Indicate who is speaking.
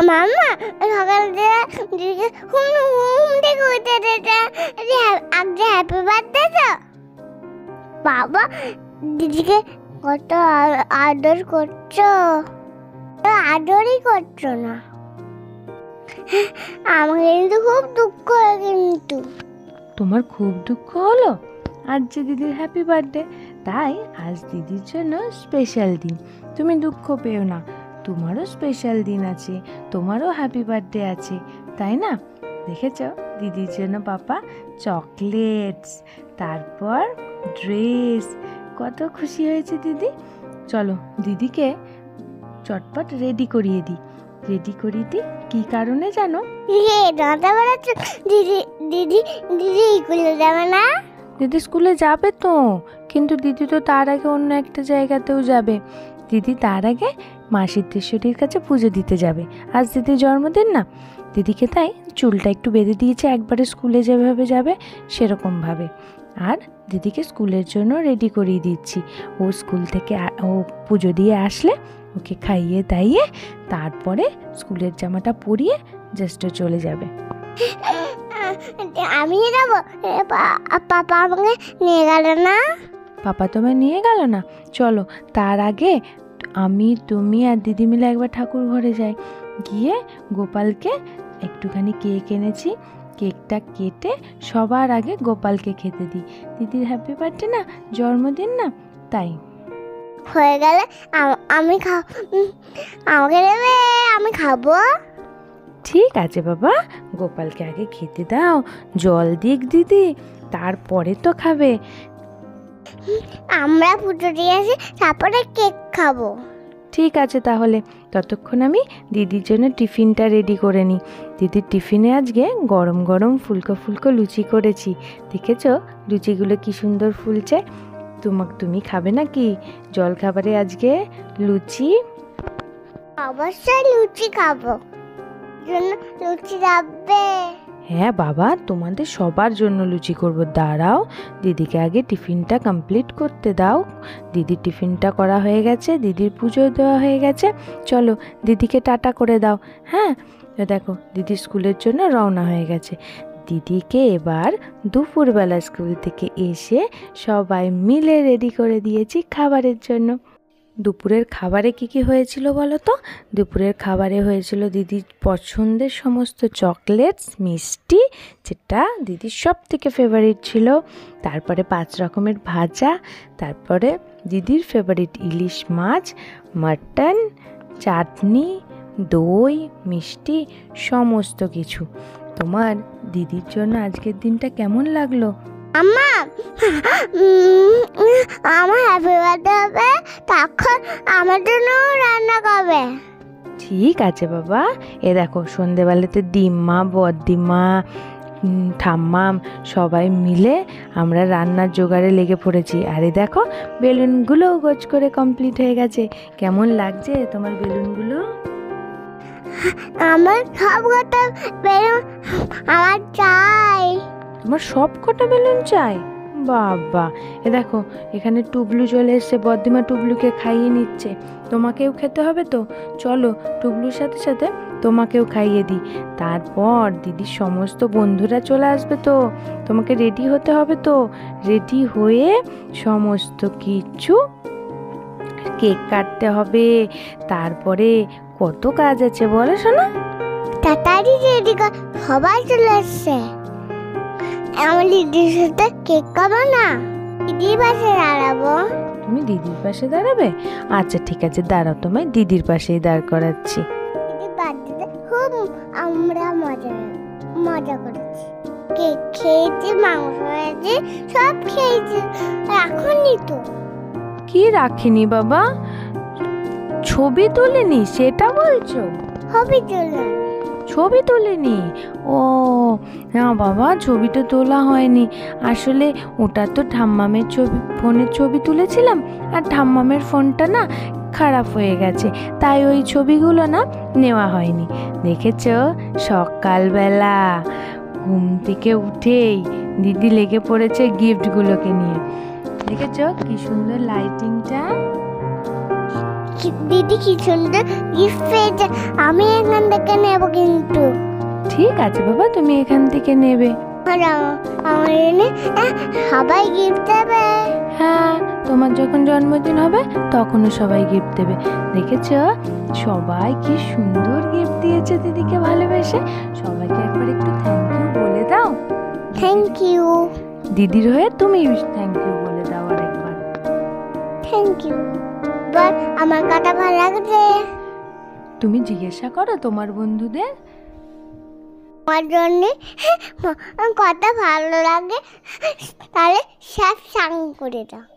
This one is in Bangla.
Speaker 1: মামা সকাল দিদিকে ঘুম থেকে উঠে আজকে হ্যাপি বার্থডে তো। বাবা দিদিকে কত আদর করছো, আদরই করছো না। আমাকে কিন্তু খুব দুঃখ হয়। কিন্তু
Speaker 2: তোমার খুব দুঃখ হলো আজ যে দিদির হ্যাপি বার্থডে, তাই আজ দিদির জন্য স্পেশাল দিন। তুমি দুঃখ পেও না, তোমারও স্পেশাল দিন আছে, তোমারও হ্যাপি বার্থডে আছে, তাই না? দেখেছ দিদির জন্য পাপা চকলেটস, তারপর ড্রেস, কত খুশি হয়েছে দিদি। চলো দিদিকে চটপট রেডি করিয়ে দিই। রেডি করিয়ে দিই কী কারণে জানো?
Speaker 1: দিদি দিদি দিদি স্কুলে যাবে না?
Speaker 2: দিদি স্কুলে যাবে তো, কিন্তু দিদি তো তার আগে অন্য একটা জায়গাতেও যাবে। দিদি তার আগে মা সিদ্ধেশ্বরীর কাছে পুজো দিতে যাবে। আজ দিদির জন্মদিন না, দিদিকে তাই চুলটা একটু বেঁধে দিয়েছে, একবারে স্কুলে যেভাবে যাবে সেরকমভাবে। আর দিদিকে স্কুলের জন্য রেডি করিয়ে দিচ্ছি। ও স্কুল থেকে ও পুজো দিয়ে আসলে ওকে খাইয়ে দাইয়ে তারপরে স্কুলের জামাটা পরিয়ে জাস্ট চলে যাবে।
Speaker 1: আমি যাবো, পাপা আমাকে নিয়ে গেল না?
Speaker 2: পাপা তোমায় নিয়ে গেল না? চলো তার আগে আমি তুমি আর দিদি মিলে একবার ঠাকুর ঘরে যাই, গিয়ে গোপালকে একটুখানি কেক এনেছি, কেকটা কেটে সবার আগে গোপালকে খেতে দিই। দিদির হ্যাপি বার্থডে না, জন্মদিন না, তাই।
Speaker 1: হয়ে গেলে আমি আমাকে দেবে, আমি খাবো।
Speaker 2: ঠিক আছে বাবা, গোপালকে আগে খেতে দাও, জল দিক দিদি, তারপরে তো খাবে।
Speaker 1: আমরা পুজো দিয়ে আসি, তারপরে কেক খাবো।
Speaker 2: ঠিক আছে তাহলে, ততক্ষণ আমি দিদির জন্য টিফিনটা রেডি করে নিই। দিদির টিফিনে আজকে গরম গরম ফুলকো ফুলকো লুচি করেছি। দেখেছ লুচিগুলো কি সুন্দর ফুলছে। তুমি খাবে নাকি জল খাবারে আজকে লুচি?
Speaker 1: অবশ্যই লুচি খাবো, জন্য লুচি যাবে।
Speaker 2: হ্যাঁ বাবা, তোমাদের সবার জন্য লুচি করব। দাঁড়াও, দিদিকে আগে টিফিনটা কমপ্লিট করতে দাও। দিদির টিফিনটা করা হয়ে গেছে, দিদির পুজো দেওয়া হয়ে গেছে। চলো দিদিকে টাটা করে দাও। হ্যাঁ দেখো দিদি স্কুলের জন্য রওনা হয়ে গেছে। দিদিকে এবার দুপুরবেলা স্কুল থেকে এসে সবাই মিলে রেডি করে দিয়েছি খাবারের জন্য। দুপুরের খাবারে কি কি হয়েছিল বলো তো? দুপুরের খাবারে হয়েছিল দিদির পছন্দের সমস্ত চকলেটস, মিষ্টি, যেটা দিদির সব থেকে ফেভারিট ছিল, তারপরে 5 রকমের ভাজা, তারপরে দিদির ফেভারিট ইলিশ মাছ, মাটন, চাটনি, দই, মিষ্টি, সমস্ত কিছু। তোমার দিদির জন্য আজকের দিনটা কেমন লাগলো?
Speaker 1: আম্মা আমার হ্যাপি বার্থডে হবে, তখন আমার জন্য রান্না করবে।
Speaker 2: ঠিক আছে বাবা। এ দেখো সন্ধেবেলাতে দিম্মা, বদ্দিমা, ঠাম্মাম সবাই মিলে আমরা রান্নার জোগাড়ে লেগে পড়েছি। আরে দেখো বেলুনগুলোও গোছ করে কমপ্লিট হয়ে গেছে। কেমন লাগছে তোমার বেলুনগুলো?
Speaker 1: আমার সব কটা বেলুন আমার চাই।
Speaker 2: তোমার সব কটা বেলুন চাই? বাবা, এ দেখো এখানে টুবলু চলে এসছে, বদ্দিমা টুবলুকে খাইয়ে নিচ্ছে। তোমাকেও খেতে হবে তো, চলো টুবলুর সাথে সাথে তোমাকেও খাইয়ে দিই। তারপর দিদির সমস্ত বন্ধুরা চলে আসবে তো, তোমাকে রেডি হতে হবে তো। রেডি হয়ে সমস্ত কিছু, কেক কাটতে হবে, তারপরে কত কাজ আছে বলো শোনো।
Speaker 1: তাড়াতাড়ি রেডি কর, সবাই চলে এসছে। আমার দিদির সাথে কেক খাবো না, দিদির পাশে দাঁড়াবো।
Speaker 2: তুমি দিদির পাশে দাঁড়াবে? আচ্ছা ঠিক আছে, দাঁড়াও, তোমায় দিদির পাশেই দাঁড় করাচ্ছি।
Speaker 1: দিদির বার্থডেতে খুব আমরা মজা করেছি, কেক খেয়েছি, মাংস হয়েছে, সব খেয়েছি। রাখুনি তো?
Speaker 2: কি রাখিনি বাবা? ছবি তুলিনি সেটা বলছো?
Speaker 1: হবে চলে
Speaker 2: ছবি তুলিনি? ও না বাবা, ছবিটা তোলা হয়নি। আসলে ওটা তো ঠাম্মামের ছবি, ফোনের ছবি তুলেছিলাম, আর ঠাম্মামের ফোনটা না খারাপ হয়ে গেছে, তাই ওই ছবিগুলো না নেওয়া হয়নি। দেখেছ সকালবেলা ঘুম থেকে উঠেই দিদি লেগে পড়েছে গিফটগুলোকে নিয়ে। দেখেছ কি সুন্দর লাইটিংটা।
Speaker 1: দিদি কি সুন্দর গিফট পেয়েছে, আমি এখান থেকে নেবো কিন্তু।
Speaker 2: ঠিক আছে বাবা, তুমি এখান থেকে নেবে।
Speaker 1: আর আমার এনে সবাই গিফট দেবে।
Speaker 2: হ্যাঁ, তোমার যখন জন্মদিন হবে তখনও সবাই গিফট দেবে। দেখেছো সবাই কি সুন্দর গিফট দিয়েছে দিদিকে ভালোবেসে। সবাইকে একবার একটু থ্যাংক ইউ বলে দাও।
Speaker 1: Thank you.
Speaker 2: দিদির হয়ে তুমি থ্যাংক ইউ বলে দাও আরেকবার।
Speaker 1: Thank you. এবার আমার কাটা ভালো লাগছে।
Speaker 2: তুমি জিজ্ঞাসা করো তোমার বন্ধুদের।
Speaker 1: আমার জন্য কথা ভালো লাগে, তাহলে সব সাং করে দাও।